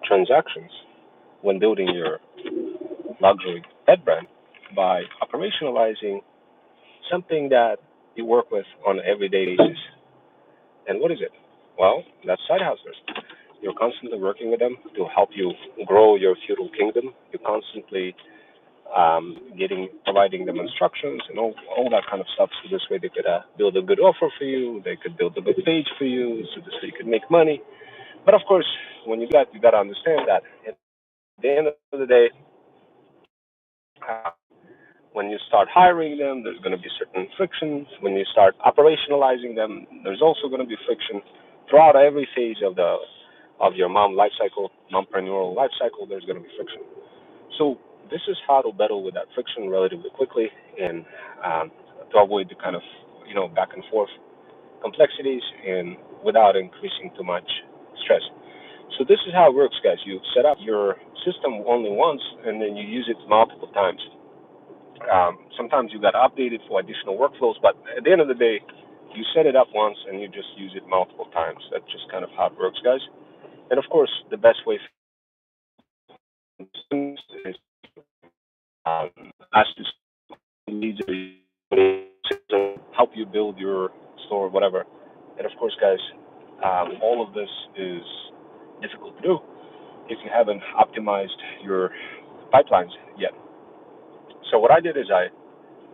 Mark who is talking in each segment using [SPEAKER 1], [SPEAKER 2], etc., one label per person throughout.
[SPEAKER 1] transactions when building your luxury pet brand by operationalizing something that you work with on an everyday basis. And what is it? Well, that's side hustlers. You're constantly working with them to help you grow your feudal kingdom. You're constantly providing them instructions and all that kind of stuff. So this way they could build a good offer for you. They could build a good page for you. So this way you could make money. But of course, when you got to understand that at the end of the day, uh, when you start hiring them, there's going to be certain frictions. When you start operationalizing them, there's also going to be friction throughout every phase of your mompreneur life cycle. There's going to be friction. So this is how to battle with that friction relatively quickly and to avoid the kind of back and forth complexities and without increasing too much stress. So this is how it works, guys. You set up your system only once and then you use it multiple times. Sometimes you got to update it for additional workflows, but at the end of the day, you set it up once and you just use it multiple times. That's just kind of how it works, guys. And of course, the best way is um, ask to leads help you build your store, whatever. And of course, guys, all of this is difficult to do if you haven't optimized your pipelines yet. So what I did is I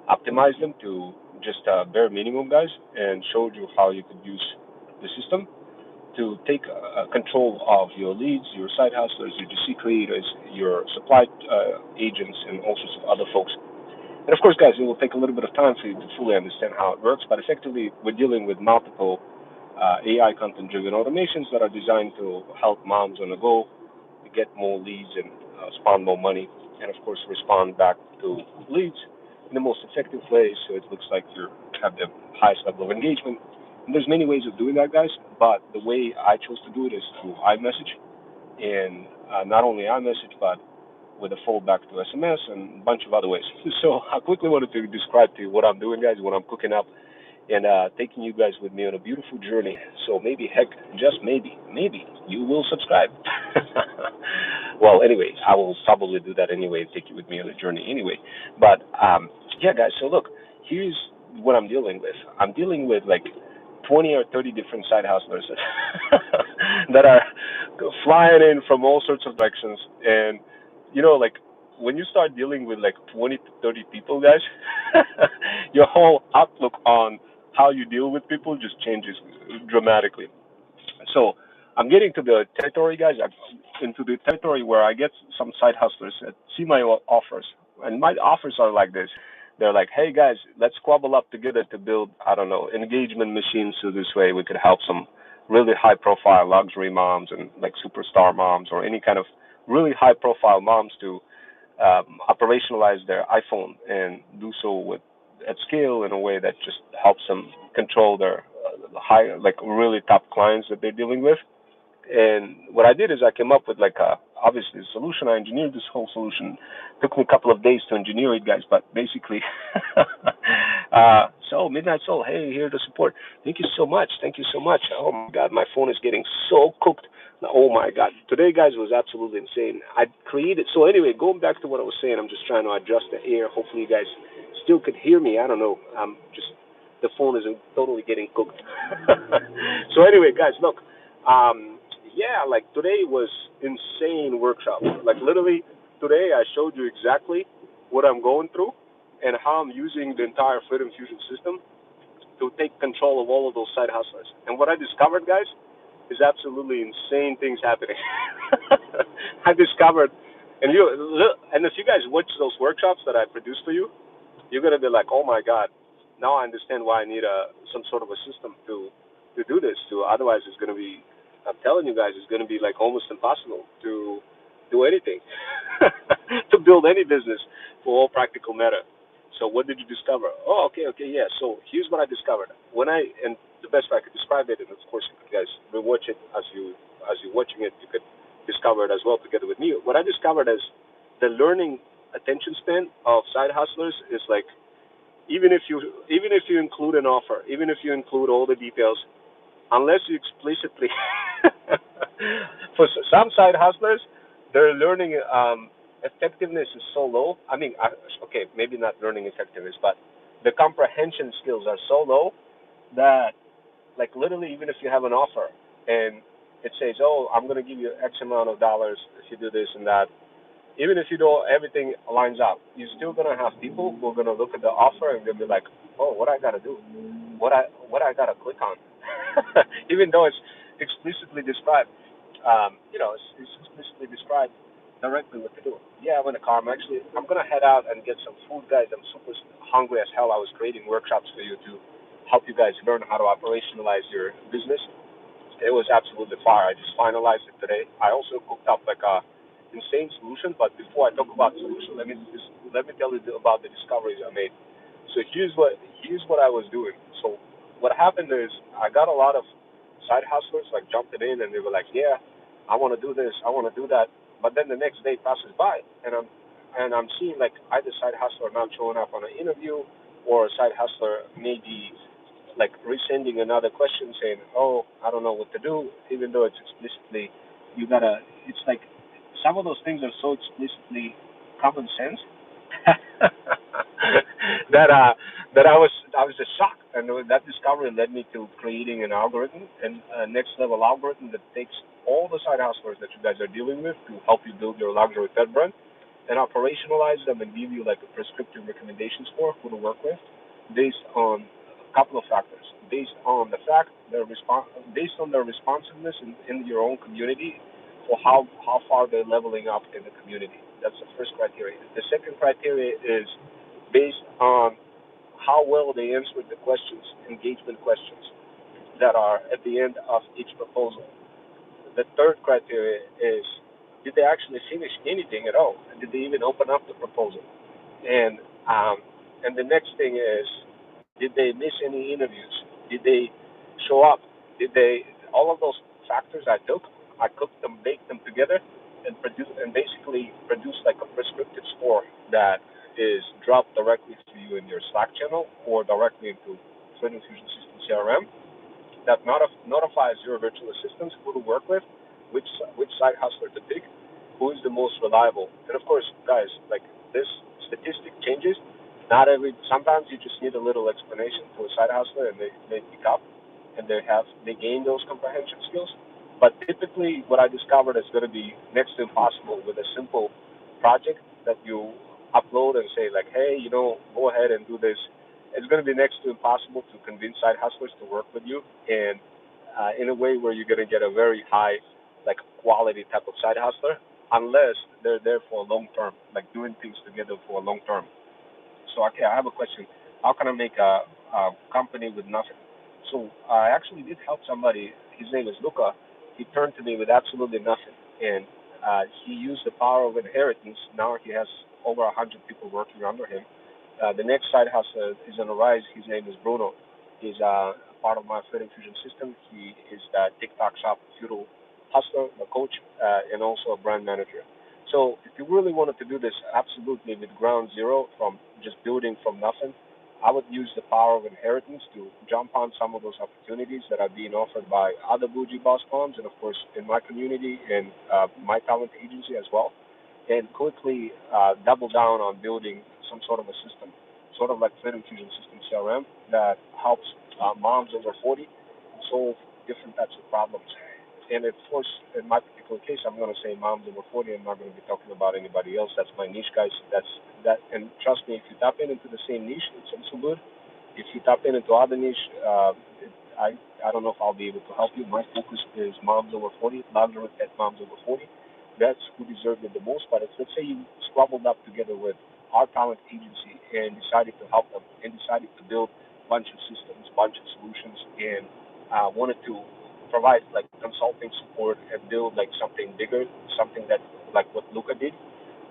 [SPEAKER 1] optimized them to just bare minimum, guys, and showed you how you could use the system to take control of your leads, your side hustlers, your GC creators, your supply agents, and all sorts of other folks. And of course, guys, it will take a little bit of time for you to fully understand how it works, but effectively, we're dealing with multiple AI content-driven automations that are designed to help moms on the go get more leads and spawn more money, and of course, respond back to leads in the most effective way, so it looks like you have the highest level of engagement. And there's many ways of doing that, guys, but the way I chose to do it is through iMessage, and not only iMessage, but with a fallback to SMS and a bunch of other ways. So I quickly wanted to describe to you what I'm doing, guys, what I'm cooking up, and taking you guys with me on a beautiful journey. So maybe, heck, just maybe, you will subscribe. Well, anyway, I will probably do that anyway and take you with me on a journey anyway. But yeah, guys, so look, here's what I'm dealing with. I'm dealing with like 20 or 30 different side hustlers that are flying in from all sorts of directions. And, like when you start dealing with like 20 to 30 people, guys, your whole outlook on how you deal with people just changes dramatically. So I'm getting to the territory, guys, into the territory where I get some side hustlers that see my offers. And my offers are like this. They're like, hey, guys, let's squabble up together to build, I don't know, engagement machines so this way we could help some really high profile luxury moms and like superstar moms or any kind of really high profile moms to operationalize their iPhone and do so with at scale in a way that just helps them control their high, like really top clients that they're dealing with. And what I did is I came up with like obviously a solution. I engineered this whole solution. Took me a couple of days to engineer it, guys, but basically, so Midnight Soul, hey, here to support. Thank you so much. Thank you so much. Oh my God, my phone is getting so cooked. Oh my God, today, guys, was absolutely insane. I created. So anyway, going back to what I was saying, I'm just trying to adjust the air. Hopefully, you guys still could hear me. I don't know. I'm just the phone is totally getting cooked. So anyway, guys, look. Yeah, like today was insane workshop. Like literally today I showed you exactly what I'm going through and how I'm using the entire Freedom Fusion system to take control of all of those side hustlers. And what I discovered, guys, is absolutely insane things happening. I discovered, and if you guys watch those workshops that I produced for you, you're gonna be like, oh my God, now I understand why I need some sort of a system to do this. Otherwise, it's gonna be. I'm telling you guys, it's gonna be like almost impossible to do anything, to build any business for all practical matter. So what did you discover? Oh, okay, yeah. So here's what I discovered. And the best way I could describe it, and of course you guys will watch it as you're watching it, you could discover it as well together with me. What I discovered is the learning attention span of side hustlers is like even if you include an offer, even if you include all the details, unless you explicitly For some side hustlers, their learning effectiveness is so low. I mean, okay, maybe not learning effectiveness, but the comprehension skills are so low that, like, literally, even if you have an offer and it says, "Oh, I'm going to give you X amount of dollars if you do this and that," even if you do everything lines up, you're still gonna have people who are gonna look at the offer and they'll be like, "Oh, what I gotta do? What I gotta click on?" Even though it's explicitly described, it's explicitly described directly what to do. Yeah, I'm in the car. I'm gonna head out and get some food, guys. I'm super hungry as hell. I was creating workshops for you to help you guys learn how to operationalize your business. It was absolutely fire. I just finalized it today. I also cooked up like a insane solution. But before I talk about solution, let me tell you about the discoveries I made. So here's what I was doing. So what happened is I got a lot of side hustlers like jumping in and they were like, yeah, I want to do this, I want to do that. But then the next day passes by and I'm seeing like either side hustler not showing up on an interview or a side hustler maybe like resending another question saying, "Oh, I don't know what to do," even though it's explicitly you gotta. It's like some of those things are so explicitly common sense that that I was just shocked, and that discovery led me to creating an algorithm and a next level algorithm that takes all the side hustlers that you guys are dealing with to help you build your luxury pet brand and operationalize them and give you like a prescriptive recommendations for who to work with based on a couple of factors. Based on the fact based on their responsiveness in your own community for how far they're leveling up in the community. That's the first criteria. The second criteria is based on how well they answered the questions, engagement questions that are at the end of each proposal. The third criteria is did they actually finish anything at all? Did they even open up the proposal? And um, and the next thing is, did they miss any interviews? Did they show up? Did they all of those factors I took, I cooked them, baked them together, and basically produced like a prescriptive score that is dropped directly to you in your Slack channel or directly into Fluent Fusion System CRM that notifies your virtual assistants who to work with, which side hustler to pick, who is the most reliable. And of course, guys, like this statistic changes. Not every. Sometimes you just need a little explanation to a side hustler, and they pick up, and they gain those comprehension skills. But typically, what I discovered is going to be next to impossible with a simple project that you upload and say like, hey, go ahead and do this. It's going to be next to impossible to convince side hustlers to work with you, and in a way where you're going to get a very high, like quality type of side hustler, unless they're there for a long term, like doing things together for a long term. So, okay, I have a question. How can I make a company with nothing? So I actually did help somebody. His name is Luca. He turned to me with absolutely nothing, and he used the power of inheritance. Now he has over 100 people working under him. The next side hustle is on the rise. His name is Bruno. He's part of my Fluent Fusion system. He is the TikTok shop feudal hustler, a coach, and also a brand manager. So if you really wanted to do this absolutely with ground zero from just building from nothing, I would use the power of inheritance to jump on some of those opportunities that are being offered by other bougie boss moms and of course in my community and my talent agency as well, and quickly double down on building some sort of a system, sort of like Fluent Fusion System CRM that helps moms over 40 solve different types of problems. And of course, in my particular case, I'm going to say moms over 40. I'm not going to be talking about anybody else. That's my niche, guys. That's that. And trust me, if you tap into the same niche, it's also good. If you tap into other niche, I don't know if I'll be able to help you. My focus is moms over 40, luxury at moms over 40. That's who deserve it the most. But if let's say you squabbled up together with our talent agency and decided to help them and decided to build a bunch of systems, bunch of solutions, and wanted to provide like consulting support and build like something bigger, something that like what Luca did,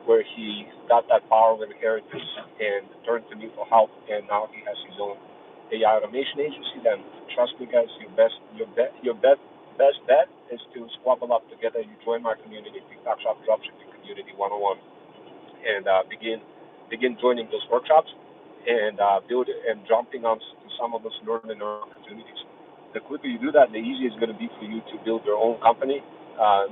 [SPEAKER 1] where he got that power of inheritance and turned to me for help, and now he has his own AI automation agency. Then trust me, guys, your best bet is to squabble up together. You join my community, TikTok Shop Dropshipping Community 101, and begin joining those workshops and build and jumping on to some of those learning opportunities. The quicker you do that, the easier it's going to be for you to build your own company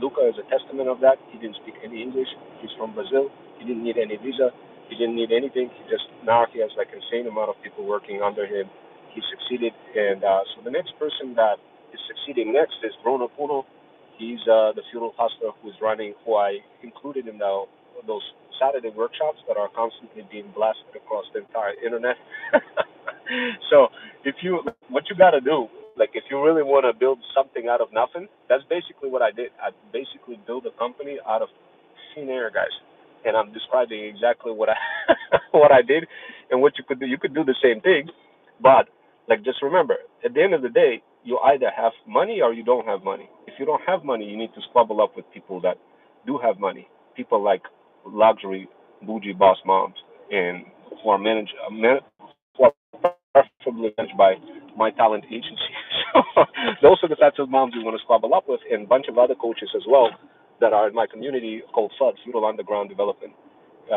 [SPEAKER 1] Luca is a testament of that. He didn't speak any English. He's from Brazil. He didn't need any visa. He didn't need anything. He just now he has like insane amount of people working under him. He succeeded, and so the next person that is succeeding next is Bruno Puno. He's the feudal hustler who's running, who I included in those Saturday workshops that are constantly being blasted across the entire internet. So if you what you got to do, like if you really want to build something out of nothing, that's basically what I did. I basically built a company out of thin air, guys, and I'm describing exactly what I what I did and what you could do. You could do the same thing, but like just remember, at the end of the day, you either have money or you don't have money. If you don't have money, you need to squabble up with people that do have money. People like luxury bougie boss moms and who are who are preferably managed by my talent agency. So those are the types of moms you want to squabble up with, and a bunch of other coaches as well that are in my community called FUD, Feudal Underground Development,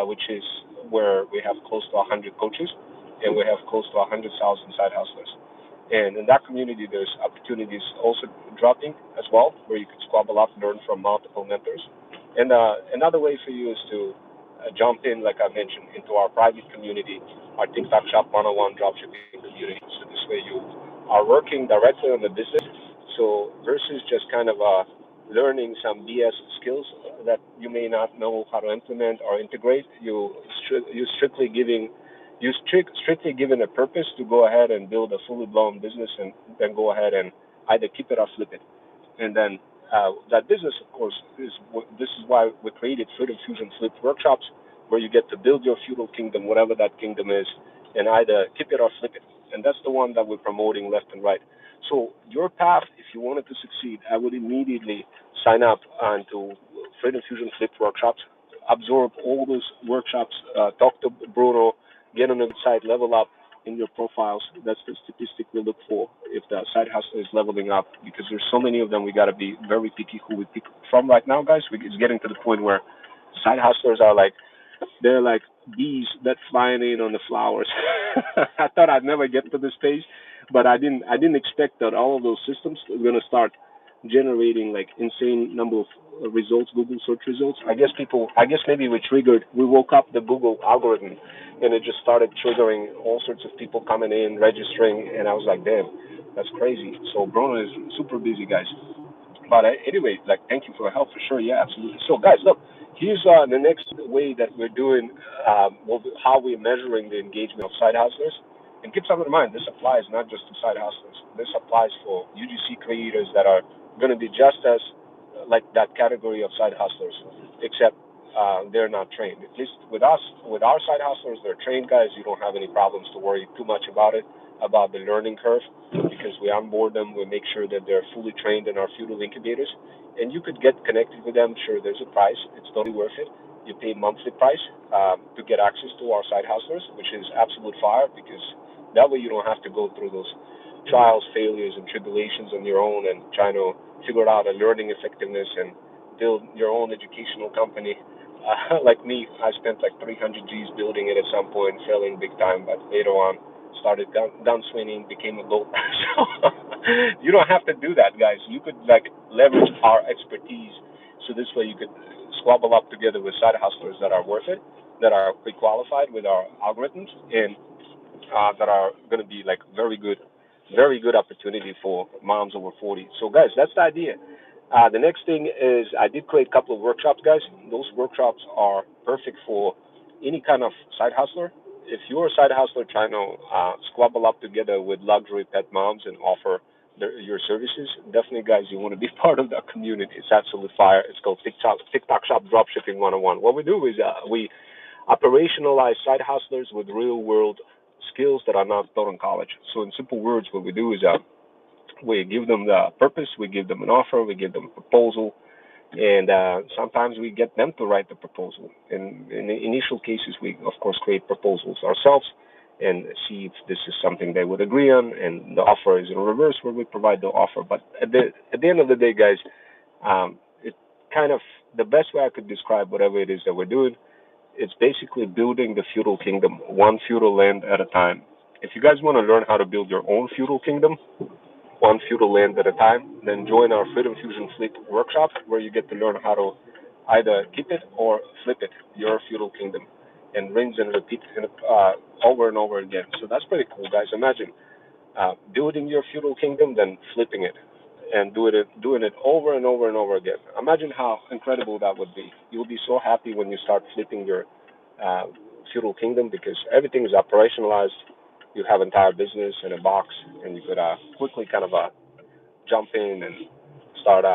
[SPEAKER 1] which is where we have close to 100 coaches and we have close to 100,000 side hustlers. And in that community, there's opportunities also dropping as well, where you could squabble up, learn from multiple mentors. And another way for you is to jump in, like I mentioned, into our private community, our TikTok Shop 101 dropshipping community. So this way you are working directly on the business. So versus just kind of learning some BS skills that you may not know how to implement or integrate, you strictly giving strictly given a purpose to go ahead and build a fully blown business and then go ahead and either keep it or flip it. And then that business, of course, this is why we created Freedom Fusion Flip workshops, where you get to build your feudal kingdom, whatever that kingdom is, and either keep it or flip it. And that's the one that we're promoting left and right. So your path, if you wanted to succeed, I would immediately sign up onto Freedom Fusion Flip workshops, absorb all those workshops, talk to Bruno, get on the site, level up in your profiles. That's the statistic we look for if the side hustle is leveling up, because there's so many of them. We got to be very picky who we pick from right now, guys. It's getting to the point where side hustlers are like they're like bees that flying in on the flowers. I thought I'd never get to this stage, but I didn't expect that all of those systems are going to start generating like insane number of results, Google search results. I guess maybe we woke up the Google algorithm, and it just started triggering all sorts of people coming in, registering, and I was like, damn, that's crazy. So Bruno is super busy, guys. But anyway, like, thank you for the help for sure. Yeah, absolutely. So, guys, look, here's the next way that we're doing, how we're measuring the engagement of side hustlers. And keep something in mind, this applies not just to side hustlers. This applies for UGC creators that are going to be just as like that category of side hustlers, except they're not trained. At least with us, with our side hustlers, they're trained guys. You don't have any problems to worry too much about it, about the learning curve, because we onboard them. We make sure that they're fully trained in our feudal incubators, and you could get connected with them. Sure, there's a price. It's totally worth it. You pay monthly price to get access to our side hustlers, which is absolute fire, because that way you don't have to go through those trials, failures, and tribulations on your own and trying to figure out a learning effectiveness and build your own educational company. Like me, I spent like 300 G's building it at some point, failing big time, but later on started down swinging, became a gold. So you don't have to do that, guys. You could like leverage our expertise, so this way you could squabble up together with side hustlers that are worth it, that are pre-qualified with our algorithms, and that are going to be like very good opportunity for moms over 40. So, guys, that's the idea. The next thing is I did create a couple of workshops, guys. Those workshops are perfect for any kind of side hustler. If you're a side hustler trying to squabble up together with luxury pet moms and offer your services, definitely, guys, you want to be part of that community. It's absolute fire. It's called TikTok Shop Dropshipping 101. What we do is we operationalize side hustlers with real world skills that are not taught in college. So, in simple words, what we do is we give them the purpose, we give them an offer, we give them a proposal, and sometimes we get them to write the proposal. In the initial cases, we of course create proposals ourselves and see if this is something they would agree on. And the offer is in reverse, where we provide the offer. But at the end of the day, guys, it kind of the best way I could describe whatever it is that we're doing, it's basically building the feudal kingdom, one feudal land at a time. If you guys want to learn how to build your own feudal kingdom, one feudal land at a time. Then join our Freedom Fusion Flip workshop, where you get to learn how to either keep it or flip it, your feudal kingdom, and rinse and repeat over and over again. So that's pretty cool, guys. Imagine building your feudal kingdom, then flipping it, and doing it over and over and over again. Imagine how incredible that would be. You'll be so happy when you start flipping your uh, feudal kingdom because everything is operationalized. You have entire business in a box, and you could quickly kind of jump in and start,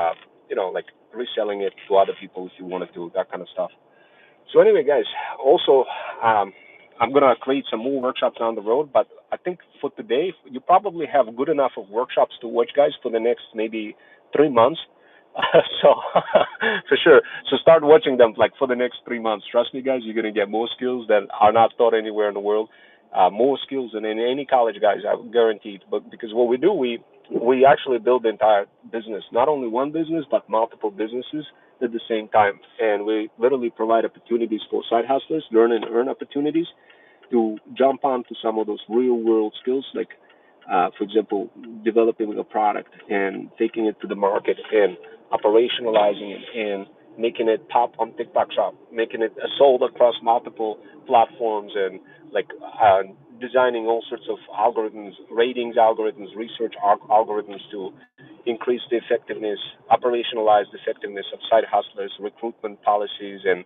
[SPEAKER 1] like reselling it to other people if you wanted to, that kind of stuff. So anyway, guys, also um, I'm gonna create some more workshops down the road, but I think for today you probably have good enough of workshops to watch, guys, for the next maybe 3 months. So for sure, so start watching them like for the next 3 months. Trust me, guys, you're gonna get more skills that are not taught anywhere in the world. More skills than in any college, guys. I guaranteed. But because what we do, we actually build the entire business, not only one business but multiple businesses at the same time. And we literally provide opportunities for side hustlers, learn and earn opportunities to jump onto some of those real world skills, like, for example, developing a product and taking it to the market and operationalizing it and making it top on TikTok Shop, making it sold across multiple platforms and like designing all sorts of algorithms, ratings algorithms, research algorithms to increase the effectiveness, operationalize the effectiveness of side hustlers, recruitment policies and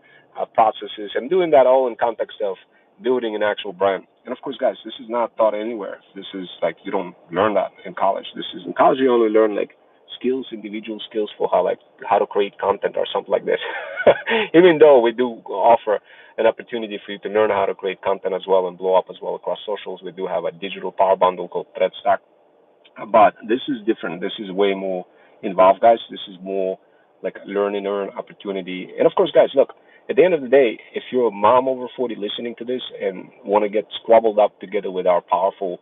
[SPEAKER 1] processes, and doing that all in context of building an actual brand. And of course, guys, this is not taught anywhere. This is like you don't learn that in college. This is in college you only learn like skills, individual skills for how to create content or something like this. Even though we do offer an opportunity for you to learn how to create content as well and blow up as well across socials, we do have a digital power bundle called Thread Stack, but this is different. This is way more involved, guys. This is more like learn and earn opportunity. And of course, guys, look, at the end of the day, if you're a mom over 40 listening to this and want to get squabbled up together with our powerful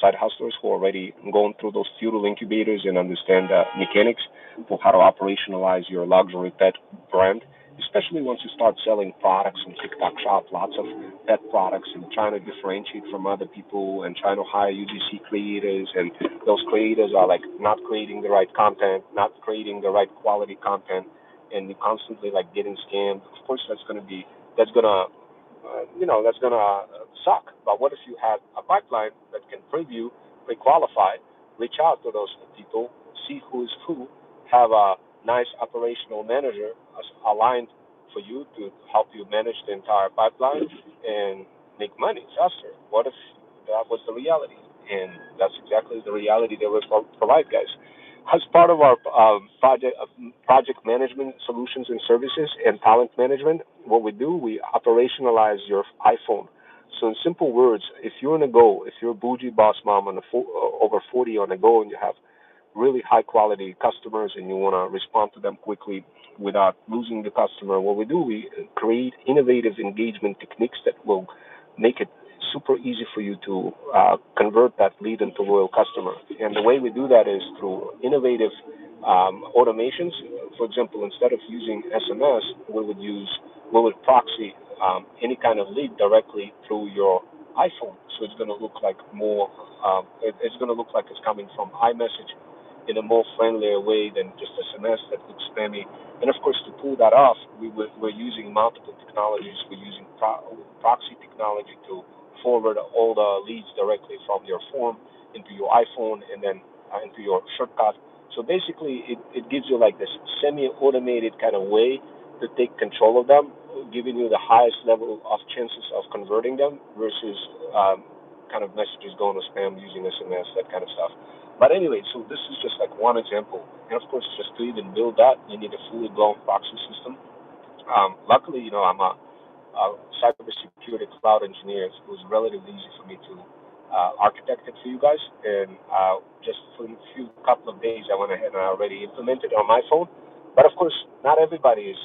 [SPEAKER 1] side hustlers who are already going through those feudal incubators and understand the mechanics for how to operationalize your luxury pet brand, especially once you start selling products on TikTok Shop, lots of pet products, and trying to differentiate from other people and trying to hire UGC creators, and those creators are like not creating the right content, not creating the right quality content, and you're constantly like getting scammed. Of course, that's gonna suck. But what if you had a pipeline that can preview, pre-qualify, reach out to those people, see who's who, have a nice operational manager aligned for you to help you manage the entire pipeline and make money faster? What if that was the reality? And that's exactly the reality that we provide, guys. As part of our project management solutions and services and talent management, what we do, we operationalize your iPhone. So in simple words, if you're on a go, if you're a bougie boss mom over 40 on a go, and you have really high quality customers and you want to respond to them quickly without losing the customer, what we do, we create innovative engagement techniques that will make it super easy for you to convert that lead into loyal customer. And the way we do that is through innovative automations. For example, instead of using SMS, we would proxy any kind of lead directly through your iPhone. So it's going to look like it's going to look like it's coming from iMessage in a more friendlier way than just SMS that looks spammy. And of course, to pull that off, we're using multiple technologies. We're using proxy technology to forward all the leads directly from your phone into your iPhone and then into your shortcut. So basically, it gives you like this semi-automated kind of way to take control of them, giving you the highest level of chances of converting them versus kind of messages going to spam using SMS, that kind of stuff. But anyway, so this is just like one example. And of course, just to even build that, you need a fully blown proxy system. Luckily, I'm a cybersecurity cloud engineer. So it was relatively easy for me to architect it for you guys. And just for a few couple of days, I went ahead and I already implemented it on my phone. But of course, not everybody is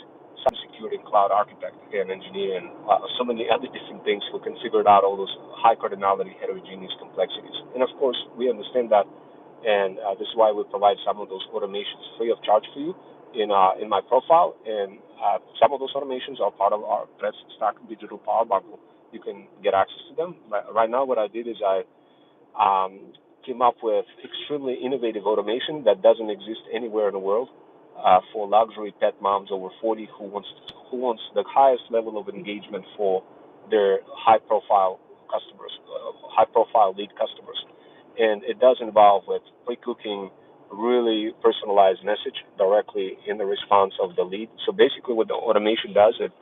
[SPEAKER 1] cybersecurity and cloud architect and engineer and so many other different things who can figure out all those high cardinality heterogeneous complexities. And of course, we understand that, and this is why we provide some of those automations free of charge for you in my profile. And some of those automations are part of our Thread Stack Digital Power Bundle. You can get access to them. Right now, what I did is I came up with extremely innovative automation that doesn't exist anywhere in the world for luxury pet moms over 40 who wants the highest level of engagement for their high-profile customers, high-profile lead customers. And it does involve with pre-cooking really personalized message directly in the response of the lead. So basically, what the automation does, it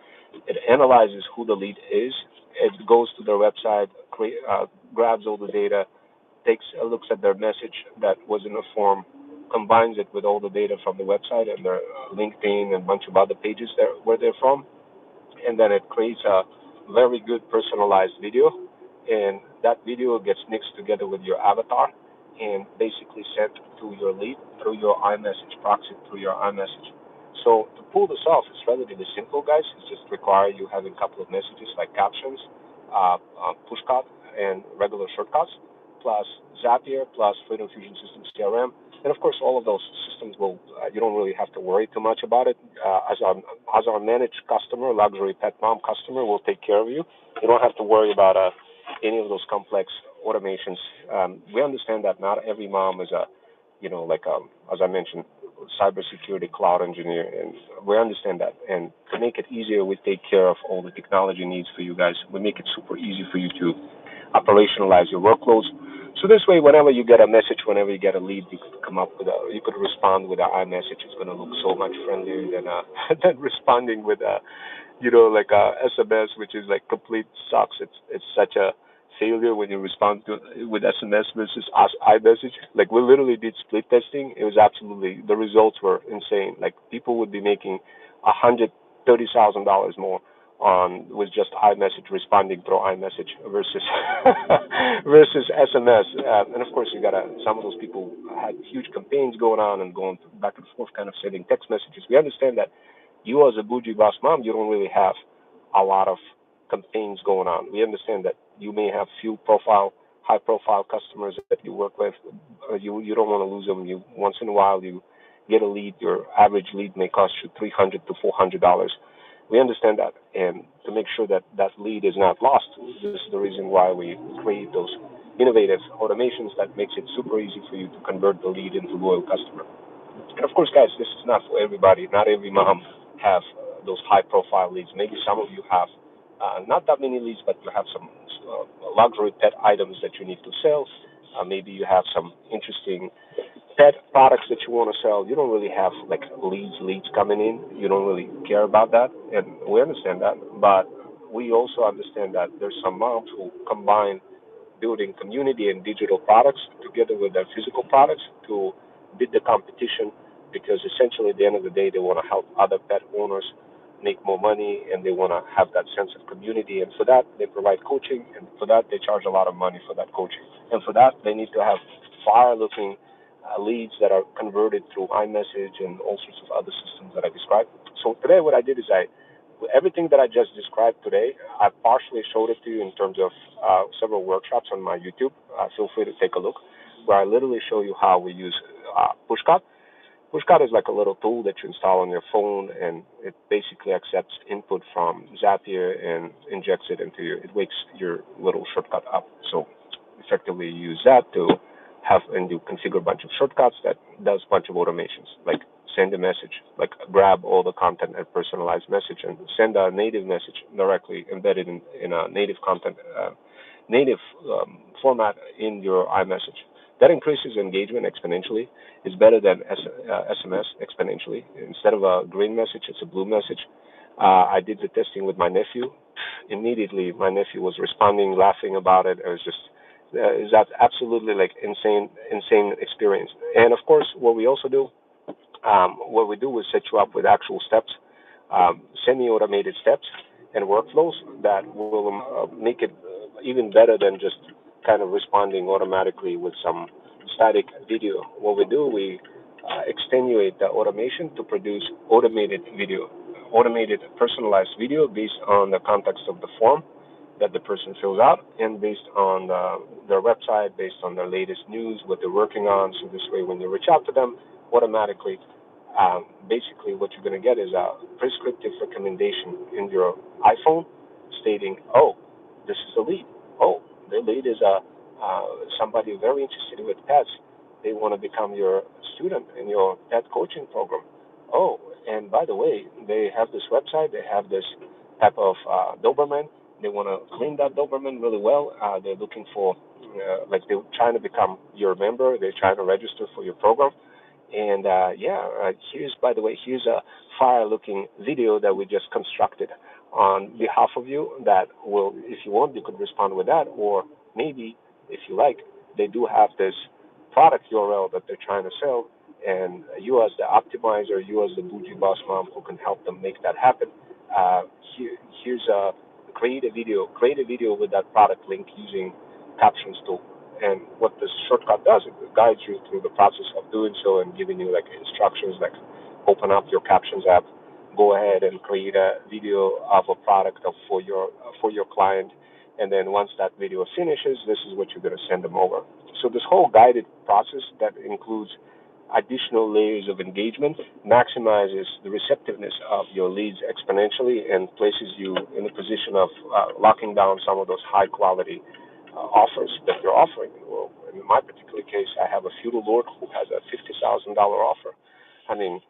[SPEAKER 1] analyzes who the lead is. It goes to their website, grabs all the data, takes looks at their message that was in a form, combines it with all the data from the website and their LinkedIn and a bunch of other pages there where they're from, and then it creates a very good personalized video, and that video gets mixed together with your avatar and basically sent to your lead through your iMessage proxy through your iMessage. So to pull this off, it's relatively simple, guys. It just requires you having a couple of messages like captions, pushcut, and regular shortcuts, plus Zapier, plus Freedom Fusion System CRM, and of course, all of those systems will you don't really have to worry too much about it. As our managed customer, luxury pet mom customer, will take care of you. You don't have to worry about any of those complex automations. We understand that not every mom is a, like as I mentioned, cybersecurity cloud engineer, and we understand that. And to make it easier, we take care of all the technology needs for you guys. We make it super easy for you to operationalize your workloads. So this way, whenever you get a message, whenever you get a lead, you could come up with you could respond with an iMessage. It's going to look so much friendlier than than responding with like a SMS, which is like complete sucks. It's such a failure when you respond to with SMS versus iMessage. Like we literally did split testing. It was absolutely the results were insane. Like people would be making $130,000 more on with just iMessage responding through iMessage versus versus SMS. And of course, you got some of those people had huge campaigns going on and going back and forth, kind of sending text messages. We understand that you as a bougie boss mom, you don't really have a lot of campaigns going on. We understand that you may have high profile customers that you work with. You don't want to lose them. You once in a while you get a lead. Your average lead may cost you $300 to $400. We understand that, and to make sure that that lead is not lost, this is the reason why we create those innovative automations that makes it super easy for you to convert the lead into loyal customer. And of course, guys, this is not for everybody. Not every mom have those high-profile leads. Maybe some of you have not that many leads, but you have some luxury pet items that you need to sell. Maybe you have some interesting pet products that you want to sell. You don't really have like leads coming in. You don't really care about that, and we understand that. But we also understand that there's some moms who combine building community and digital products together with their physical products to beat the competition, because essentially at the end of the day they want to help other pet owners make more money, and they want to have that sense of community. And for that they provide coaching, and for that they charge a lot of money for that coaching, and for that they need to have fire looking leads that are converted through iMessage and all sorts of other systems that I described. So today what I did is everything that I just described today, I partially showed it to you in terms of several workshops on my YouTube. Feel free to take a look, where I literally show you how we use Pushcut. Pushcut is like a little tool that you install on your phone, and it basically accepts input from Zapier and injects it into it wakes your little shortcut up. So effectively you use that to have and you configure a bunch of shortcuts that does a bunch of automations, like send a message, like grab all the content and personalized message and send a native message directly embedded in a native content, native format in your iMessage. That increases engagement exponentially. It's better than SMS exponentially. Instead of a green message, it's a blue message. I did the testing with my nephew. Immediately, my nephew was responding, laughing about it. It was just is that absolutely like insane experience. And of course, what we also do, what we do is set you up with actual steps, semi-automated steps and workflows that will make it even better than just kind of responding automatically with some static video. What we do, we extenuate the automation to produce automated video, automated personalized video based on the context of the form that the person fills out, and based on their website, based on their latest news, what they're working on. So this way, when you reach out to them, automatically, basically what you're going to get is a prescriptive recommendation in your iPhone stating, oh, this is a lead. Oh, the lead is a somebody very interested with pets, they want to become your student in your pet coaching program. Oh, and by the way, they have this website, they have this type of Doberman. They want to clean that Doberman really well. They're looking for, like, they're trying to become your member, they're trying to register for your program. And here's, by the way, here's a fire-looking video that we just constructed on behalf of you. That will, if you want, you could respond with that, or maybe, if you like, they do have this product URL that they're trying to sell, and you as the optimizer, you as the bougie boss mom who can help them make that happen. Uh, here's a create a video with that product link using captions tool. And what this shortcut does, it guides you through the process of doing so and giving you like instructions like open up your captions app, go ahead and create a video of a product for your client, and then once that video finishes, this is what you're going to send them over. So this whole guided process that includes additional layers of engagement maximizes the receptiveness of your leads exponentially and places you in a position of locking down some of those high quality offers that you're offering. Well, in my particular case, I have a feudal lord who has a $50,000 offer. I mean,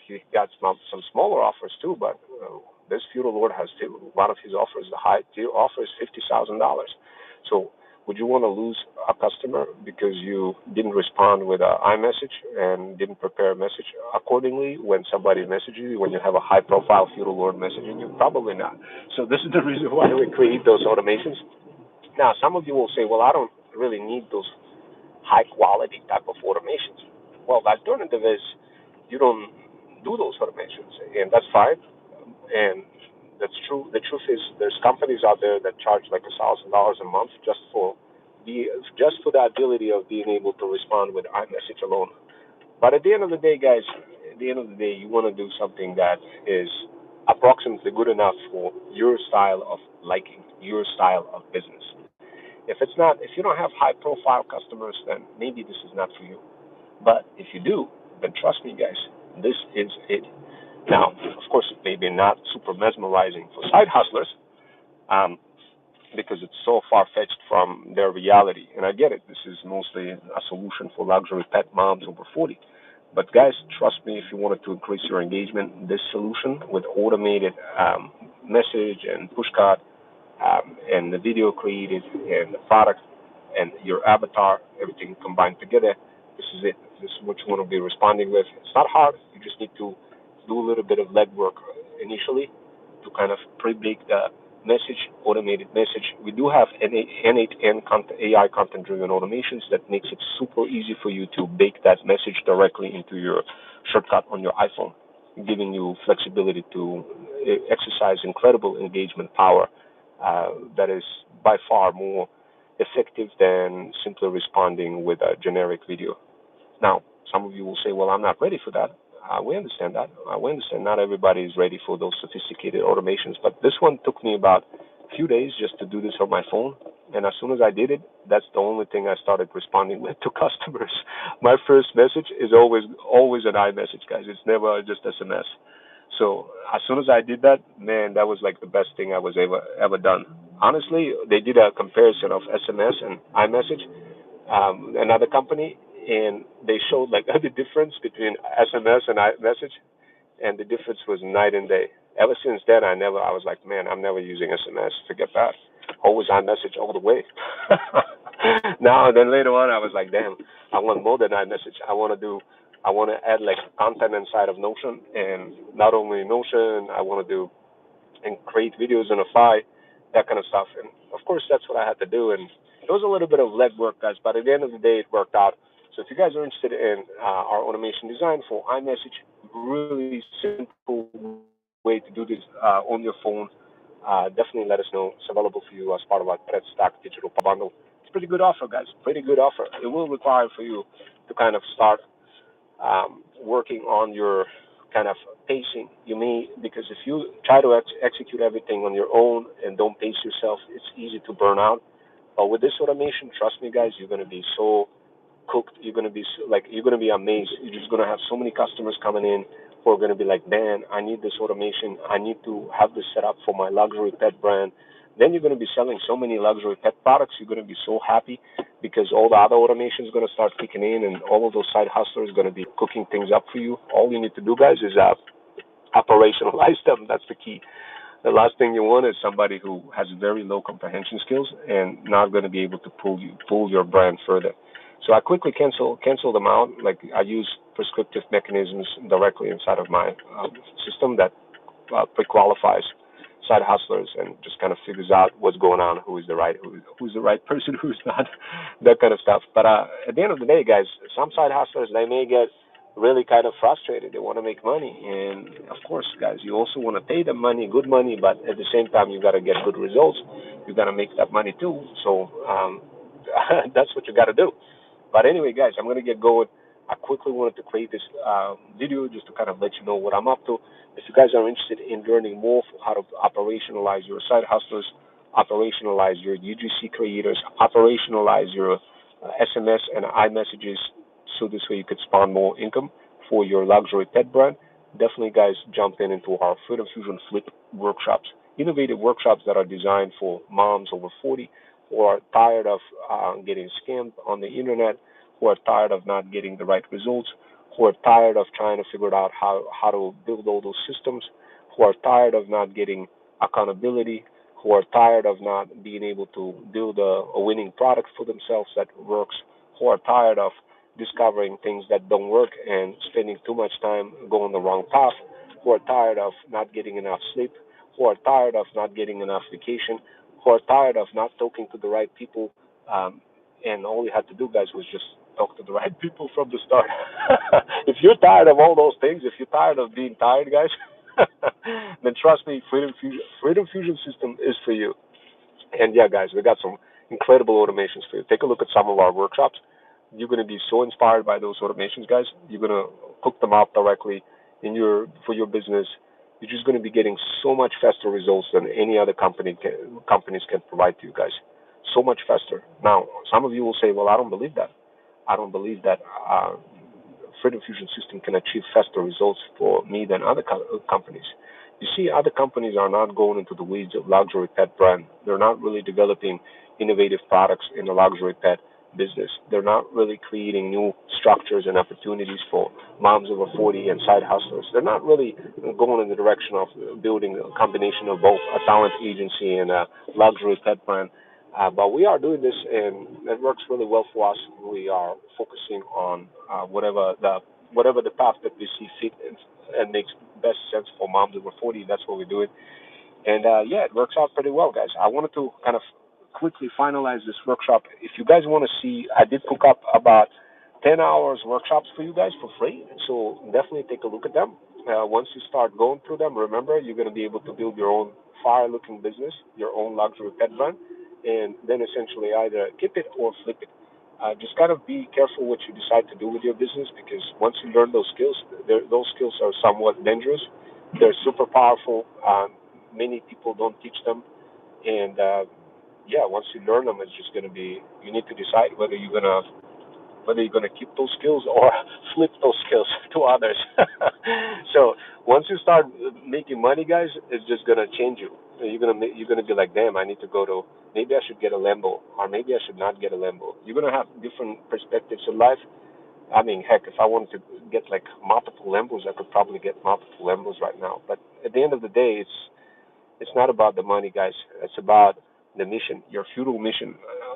[SPEAKER 1] he got some smaller offers too, but this feudal lord has one of his offers. The high tier offer is $50,000. So would you want to lose a customer because you didn't respond with an iMessage and didn't prepare a message accordingly when somebody messages you, when you have a high profile feudal lord messaging you? Probably not. So this is the reason why we create those automations. Now, some of you will say, well, I don't really need those high quality type of automations. Well, the alternative is you don't do those automations, and that's fine. And that's true. The truth is, there's companies out there that charge like $1,000 a month just for the ability of being able to respond with iMessage alone. But at the end of the day, guys, at the end of the day, you want to do something that is approximately good enough for your style of liking, your style of business. If it's not, if you don't have high profile customers, then maybe this is not for you. But if you do, then trust me, guys, this is it. Now, of course, it may be not super mesmerizing for side hustlers, um, because it's so far fetched from their reality. And I get it. This is mostly a solution for luxury pet moms over 40. But guys, trust me, if you wanted to increase your engagement, this solution with automated message and push card and the video created and the product and your avatar, everything combined together. This is it. This is what you want to be responding with. It's not hard. You just need to do a little bit of legwork initially to kind of pre-bake the message, automated message. We do have N8N content, AI content-driven automations that makes it super easy for you to bake that message directly into your shortcut on your iPhone, giving you flexibility to exercise incredible engagement power that is by far more effective than simply responding with a generic video. Now, some of you will say, well, I'm not ready for that. We understand that. We understand not everybody is ready for those sophisticated automations, but this one took me about a few days just to do this on my phone. And as soon as I did it, that's the only thing I started responding with to customers. My first message is always an iMessage, guys. It's never just SMS. So as soon as I did that, man, that was like the best thing I was ever done. Honestly, they did a comparison of SMS and iMessage, another company, and they showed like the difference between SMS and iMessage, and the difference was night and day. Ever since then, I was like, man, I'm never using SMS. Forget that. Always iMessage all the way. Now and then later on, I was like, damn, I want more than iMessage. I want to add like content inside of Notion, and not only Notion, I want to do and create videos on the fly, that kind of stuff. And of course, that's what I had to do. And it was a little bit of legwork, guys, but at the end of the day, it worked out. So if you guys are interested in our automation design for iMessage, really simple way to do this on your phone, definitely let us know. It's available for you as part of our Pet Stack digital bundle. It's a pretty good offer, guys. Pretty good offer. It will require for you to kind of start working on your kind of pacing. You may, because if you try to execute everything on your own and don't pace yourself, it's easy to burn out. But with this automation, trust me, guys, you're going to be so cooked. You're going to be you're going to be amazed. You're just going to have so many customers coming in who are going to be like, man, I need this automation. I need to have this set up for my luxury pet brand. Then you're going to be selling so many luxury pet products. You're going to be so happy because all the other automation is going to start kicking in, and all of those side hustlers are going to be cooking things up for you. All you need to do, guys, is operationalize them. That's the key. The last thing you want is somebody who has very low comprehension skills and not going to be able to pull your brand further. So I quickly cancel them out. Like I use prescriptive mechanisms directly inside of my system that pre-qualifies side hustlers and just kind of figures out what's going on, who's the right person, who's not, that kind of stuff. But at the end of the day, guys, some side hustlers they may get really kind of frustrated. They want to make money, and of course, guys, you also want to pay them money, good money, but at the same time, you got to get good results. You got to make that money too. So that's what you got to do. But anyway, guys, I'm gonna get going. I quickly wanted to create this video just to kind of let you know what I'm up to. If you guys are interested in learning more how to operationalize your side hustlers, operationalize your UGC creators, operationalize your SMS and iMessages, so this way you could spawn more income for your luxury pet brand, definitely, guys, jump into our Freedom Fusion Flip workshops. Innovative workshops that are designed for moms over 40 who are tired of getting scammed on the internet, who are tired of not getting the right results, who are tired of trying to figure out how to build all those systems, who are tired of not getting accountability, who are tired of not being able to build a winning product for themselves that works, who are tired of discovering things that don't work and spending too much time going the wrong path, who are tired of not getting enough sleep, who are tired of not getting enough vacation, who are tired of not talking to the right people. And all you had to do, guys, was just talk to the right people from the start. If you're tired of all those things, if you're tired of being tired, guys, then trust me, Freedom Fusion System is for you. And yeah, guys, we got some incredible automations for you. Take a look at some of our workshops. You're going to be so inspired by those automations, guys. You're going to cook them up directly in your for your business. You're just going to be getting so much faster results than any other companies can provide to you guys. So much faster. Now, some of you will say, "Well, I don't believe that. I don't believe that Freedom Fusion system can achieve faster results for me than other companies." You see, other companies are not going into the weeds of luxury pet brand. They're not really developing innovative products in the luxury pet business. They're not really creating new structures and opportunities for moms over 40 and side hustlers. They're not really going in the direction of building a combination of both a talent agency and a luxury pet brand. But we are doing this, and it works really well for us. We are focusing on whatever the path that we see fit and makes best sense for moms over 40. That's what we do it. And yeah, it works out pretty well, guys. I wanted to kind of quickly finalize this workshop. If you guys want to see, I did cook up about 10 hours workshops for you guys for free. So definitely take a look at them. Once you start going through them, remember, you're going to be able to build your own fire-looking business, your own luxury pet brand, and then essentially either keep it or flip it. Just kind of be careful what you decide to do with your business because once you learn those skills, those skills are somewhat dangerous. They're super powerful. Many people don't teach them, and yeah, once you learn them, it's just going to be you need to decide whether you're gonna keep those skills or flip those skills to others. So once you start making money, guys, it's just gonna change you. You're gonna be like, damn, I need to go to maybe I should get a Lambo or maybe I should not get a Lambo. You're gonna have different perspectives in life. I mean, heck, if I wanted to get like multiple Lambos, I could probably get multiple Lambos right now. But at the end of the day, it's not about the money, guys. It's about the mission, your feudal mission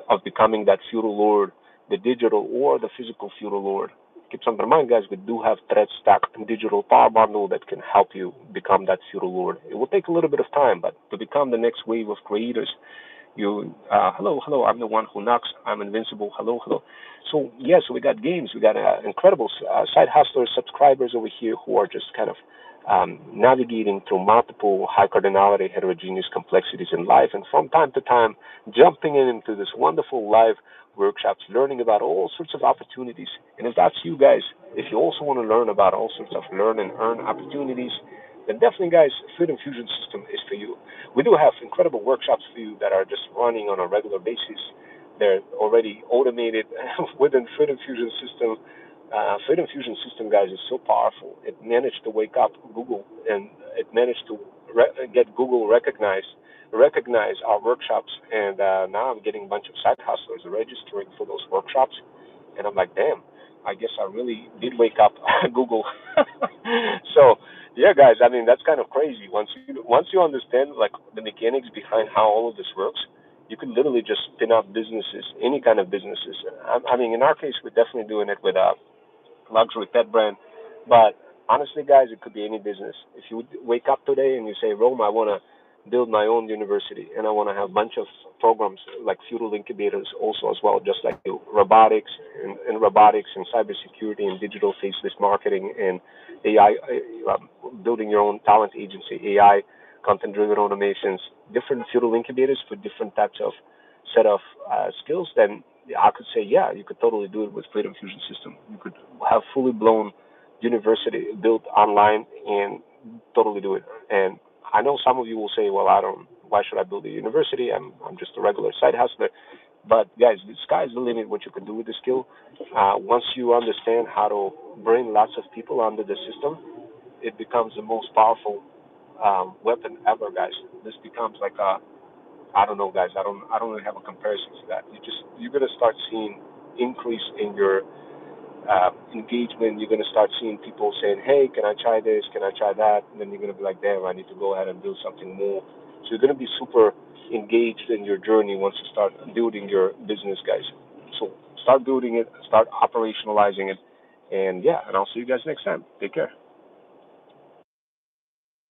[SPEAKER 1] of becoming that feudal lord, the digital or the physical feudal lord. Keep something in mind, guys. We do have thread stack digital power bundle that can help you become that feudal lord. It will take a little bit of time, but to become the next wave of creators, hello, I'm the one who knocks. I'm invincible. Hello. So yes, we got games. We got incredible side hustlers, subscribers over here who are just kind of navigating through multiple high cardinality heterogeneous complexities in life, and from time to time jumping into this wonderful live workshops, learning about all sorts of opportunities. And if that's you guys, if you also want to learn about all sorts of learn and earn opportunities, then definitely, guys, Freedom Fusion System is for you. We do have incredible workshops for you that are just running on a regular basis. They're already automated within Freedom Fusion System. Freedom Fusion System, guys, is so powerful. It managed to wake up Google, and it managed to get Google recognize our workshops, and now I'm getting a bunch of side hustlers registering for those workshops, and I'm like, damn, I guess I really did wake up Google. So yeah, guys, I mean that's kind of crazy. Once you understand like the mechanics behind how all of this works, you can literally just spin up businesses, any kind of businesses. I mean, in our case, we're definitely doing it with luxury pet brand. But honestly, guys, it could be any business. If you would wake up today and you say, Rome, I want to build my own university and I want to have a bunch of programs like feudal incubators also as well, just like you, robotics robotics and cybersecurity and digital faceless marketing and AI, building your own talent agency, AI, content-driven automations, different feudal incubators for different types of set of skills, then I could say, yeah, you could totally do it with Freedom Fusion System. You could have fully blown university built online and totally do it. And I know some of you will say, well, I don't. Why should I build a university? I'm just a regular side hustler. But guys, the sky's the limit. What you can do with the skill. Once you understand how to bring lots of people under the system, it becomes the most powerful weapon ever, guys. This becomes like a I don't know, guys. I don't really have a comparison to that. You're gonna start seeing increase in your engagement. You're gonna start seeing people saying, "Hey, can I try this? Can I try that?" And then you're gonna be like, "Damn, I need to go ahead and build something more." So you're gonna be super engaged in your journey once you start building your business, guys. So start building it, start operationalizing it, and yeah. And I'll see you guys next time. Take care.